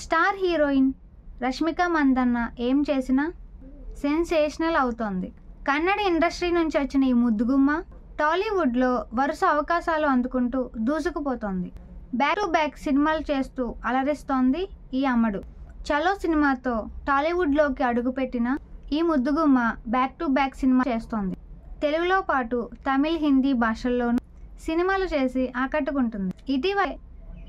Star heroine Rashmika Mandanna ఏం చేసినా sensational అవుతోంది. కన్నడ ఇండస్ట్రీ నుంచి వచ్చిన ఈ ముద్దుగుమ్మ టాలీవుడ్లో వరుస అవకాశాలు అందుకుంటూ దూసుకుపోతోంది. బ్యాక్ టు బ్యాక్ సినిమాలు చేస్తూ అలరిస్తోంది ఈ అమ్మడు. చలో సినిమాతో టాలీవుడ్లోకి అడుగుపెట్టిన ఈ ముద్దుగుమ్మ బ్యాక్ టు బ్యాక్ సినిమా చేస్తోంది. తెలుగులో పాటు తమిళ్, హిందీ భాషల్లోనూ సినిమాలు చేసి ఆకట్టుకుంటుంది. ఇటీవల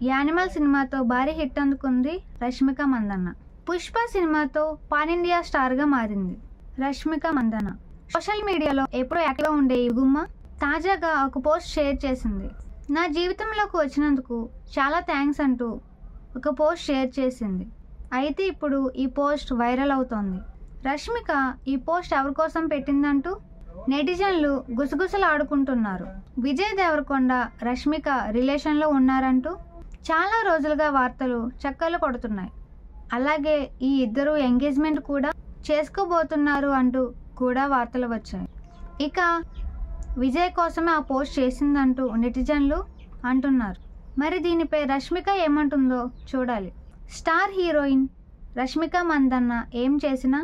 యానిమల్ సినిమాతో భారీ హిట్ అందుకుంది రష్మిక మందన్న. పుష్ప సినిమాతో పాన్ ఇండియా స్టార్గా మారింది రష్మిక మందన్న. సోషల్ మీడియాలో ఎప్పుడూ యాక్టివ్గా ఉండే ఈ గుమ్మ తాజాగా ఒక పోస్ట్ షేర్ చేసింది. నా జీవితంలోకి వచ్చినందుకు చాలా థ్యాంక్స్ అంటూ ఒక పోస్ట్ షేర్ చేసింది. అయితే ఇప్పుడు ఈ పోస్ట్ వైరల్ అవుతోంది. రష్మిక ఈ పోస్ట్ ఎవరి కోసం పెట్టిందంటూ నెటిజన్లు గుసగుసలు ఆడుకుంటున్నారు. విజయ్ దేవరకొండ, రష్మిక రిలేషన్లో ఉన్నారంటూ చాలా రోజులుగా వార్తలు చక్కర్లు కొడుతున్నాయి. అలాగే ఈ ఇద్దరు ఎంగేజ్మెంట్ కూడా చేసుకోబోతున్నారు అంటూ కూడా వార్తలు వచ్చాయి. ఇక విజయ్ కోసమే ఆ పోస్ట్ చేసిందంటూ నెటిజన్లు అంటున్నారు. మరి దీనిపై రష్మిక ఏమంటుందో చూడాలి. స్టార్ హీరోయిన్ రష్మిక మందన్న ఏం చేసినా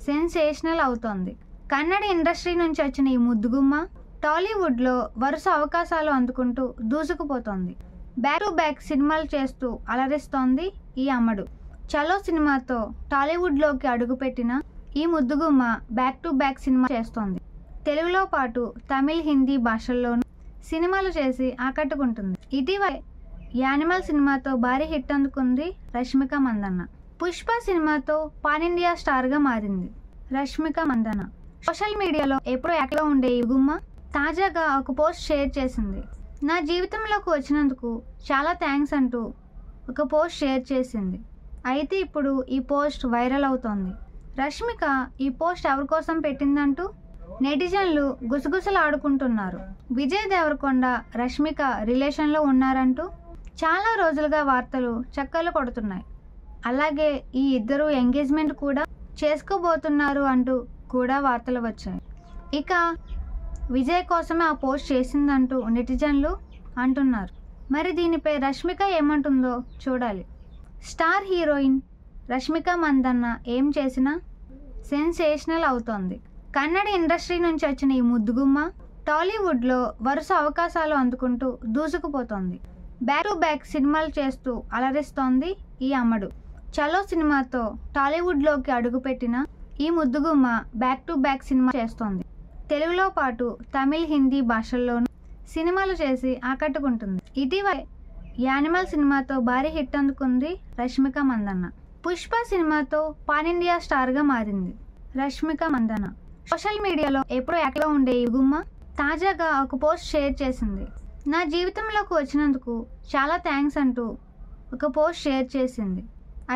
సెన్సేషనల్ అవుతోంది. కన్నడ ఇండస్ట్రీ నుంచి వచ్చిన ఈ ముద్దుగుమ్మ టాలీవుడ్లో వరుస అవకాశాలు అందుకుంటూ దూసుకుపోతోంది. బ్యాక్ టు బ్యాక్ సినిమాలు చేస్తూ అలరిస్తోంది ఈ అమ్మడు. చలో సినిమాతో టాలీవుడ్లోకి అడుగుపెట్టిన ఈ ముద్దుగుమ్మ బ్యాక్ టు బ్యాక్ సినిమా చేస్తోంది. తెలుగులో పాటు తమిళ్, హిందీ భాషల్లోనూ సినిమాలు చేసి ఆకట్టుకుంటుంది. ఇటీవల యానిమల్ సినిమాతో భారీ హిట్ అందుకుంది రష్మిక మందన్న. పుష్ప సినిమాతో పాన్ ఇండియా స్టార్గా మారింది రష్మిక మందన్న. సోషల్ మీడియాలో ఎప్పుడూ యాక్టివ్గా ఉండే ఈ గుమ్మ తాజాగా ఒక పోస్ట్ షేర్ చేసింది. నా జీవితంలోకి వచ్చినందుకు చాలా థ్యాంక్స్ అంటూ ఒక పోస్ట్ షేర్ చేసింది. అయితే ఇప్పుడు ఈ పోస్ట్ వైరల్ అవుతోంది. రష్మిక ఈ పోస్ట్ ఎవరి కోసం పెట్టిందంటూ నెటిజన్లు గుసగుసలు ఆడుకుంటున్నారు. విజయ్ దేవరకొండ, రష్మిక రిలేషన్లో ఉన్నారంటూ చాలా రోజులుగా వార్తలు చక్కర్లు కొడుతున్నాయి. అలాగే ఈ ఇద్దరు ఎంగేజ్మెంట్ కూడా చేసుకోబోతున్నారు అంటూ కూడా వార్తలు వచ్చాయి. ఇక విజయ్ కోసమే ఆ పోస్ట్ చేసిందంటూ నెటిజన్లు అంటున్నారు. మరి దీనిపై రష్మిక ఏమంటుందో చూడాలి. స్టార్ హీరోయిన్ రష్మిక మందన్న ఏం చేసినా సెన్సేషనల్ అవుతోంది. కన్నడ ఇండస్ట్రీ నుంచి వచ్చిన ఈ ముద్దుగుమ్మ టాలీవుడ్లో వరుస అవకాశాలు అందుకుంటూ దూసుకుపోతోంది. బ్యాక్ టు బ్యాక్ సినిమాలు చేస్తూ అలరిస్తోంది ఈ అమ్మడు. చలో సినిమాతో టాలీవుడ్లోకి అడుగుపెట్టిన ఈ ముద్దుగుమ్మ బ్యాక్ టు బ్యాక్ సినిమా చేస్తోంది. తెలుగులో పాటు తమిళ్, హిందీ భాషల్లోనూ సినిమాలు చేసి ఆకట్టుకుంటుంది. ఇటీవల యానిమల్ సినిమాతో భారీ హిట్ అందుకుంది రష్మిక మందన్న. పుష్ప సినిమాతో పాన్ ఇండియా స్టార్గా మారింది రష్మిక మందన్న. సోషల్ మీడియాలో ఎప్పుడూ యాక్టివ్గా ఉండే ఈ గుమ్మ తాజాగా ఒక పోస్ట్ షేర్ చేసింది. నా జీవితంలోకి వచ్చినందుకు చాలా థ్యాంక్స్ అంటూ ఒక పోస్ట్ షేర్ చేసింది.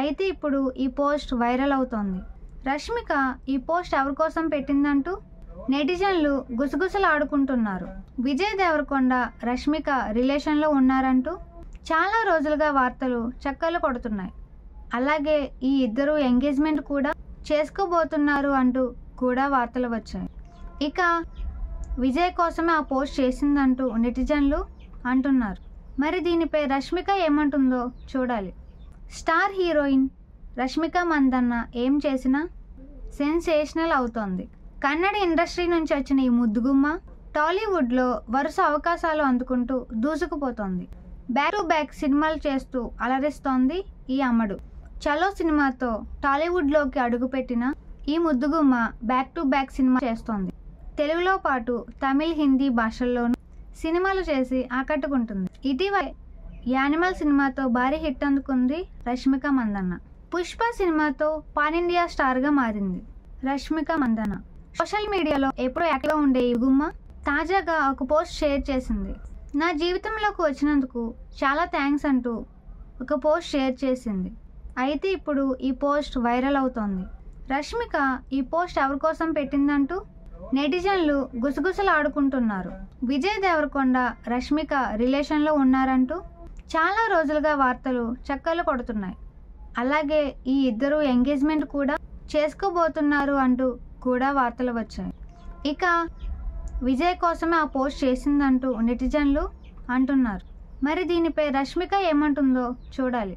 అయితే ఇప్పుడు ఈ పోస్ట్ వైరల్ అవుతోంది. రష్మిక ఈ పోస్ట్ ఎవరి కోసం పెట్టిందంటూ నెటిజన్లు గుసగుసలు ఆడుకుంటున్నారు. విజయ్ దేవరకొండ, రష్మిక రిలేషన్లో ఉన్నారంటూ చాలా రోజులుగా వార్తలు చక్కర్లు కొడుతున్నాయి. అలాగే ఈ ఇద్దరు ఎంగేజ్మెంట్ కూడా చేసుకోబోతున్నారు అంటూ కూడా వార్తలు వచ్చాయి. ఇక విజయ్ కోసమే ఆ పోస్ట్ చేసిందంటూ నెటిజన్లు అంటున్నారు. మరి దీనిపై రష్మిక ఏమంటుందో చూడాలి. స్టార్ హీరోయిన్ రష్మిక మందన్న ఏం చేసినా సెన్సేషనల్ అవుతోంది. కన్నడ ఇండస్ట్రీ నుంచి వచ్చిన ఈ ముద్దుగుమ్మ టాలీవుడ్లో వరుస అవకాశాలు అందుకుంటూ దూసుకుపోతోంది. బ్యాక్ టు బ్యాక్ సినిమాలు చేస్తూ అలరిస్తోంది ఈ అమ్మడు. చలో సినిమాతో టాలీవుడ్లోకి అడుగుపెట్టిన ఈ ముద్దుగుమ్మ బ్యాక్ టు బ్యాక్ సినిమా చేస్తోంది. తెలుగులో పాటు తమిళ్, హిందీ భాషల్లోనూ సినిమాలు చేసి ఆకట్టుకుంటుంది. ఇటీవల యానిమల్ సినిమాతో భారీ హిట్ అందుకుంది రష్మిక మందన్న. పుష్ప సినిమాతో పాన్ ఇండియా స్టార్గా మారింది రష్మిక మందన్న. సోషల్ మీడియాలో ఎప్పుడూ యాక్టివ్గా ఉండే ఈ గుమ్మ తాజాగా ఒక పోస్ట్ షేర్ చేసింది. నా జీవితంలోకి వచ్చినందుకు చాలా థ్యాంక్స్ అంటూ ఒక పోస్ట్ షేర్ చేసింది. అయితే ఇప్పుడు ఈ పోస్ట్ వైరల్ అవుతోంది. రష్మిక ఈ పోస్ట్ ఎవరి కోసం పెట్టిందంటూ నెటిజన్లు గుసగుసలు ఆడుకుంటున్నారు. విజయ్ దేవరకొండ, రష్మిక రిలేషన్లో ఉన్నారంటూ చాలా రోజులుగా వార్తలు చక్కర్లు కొడుతున్నాయి. అలాగే ఈ ఇద్దరు ఎంగేజ్మెంట్ కూడా చేసుకోబోతున్నారు అంటూ కూడా వార్తలు వచ్చాయి. ఇక విజయ్ కోసమే ఆ పోస్ట్ చేసిందంటూ నెటిజన్లు అంటున్నారు. మరి దీనిపై రష్మిక ఏమంటుందో చూడాలి.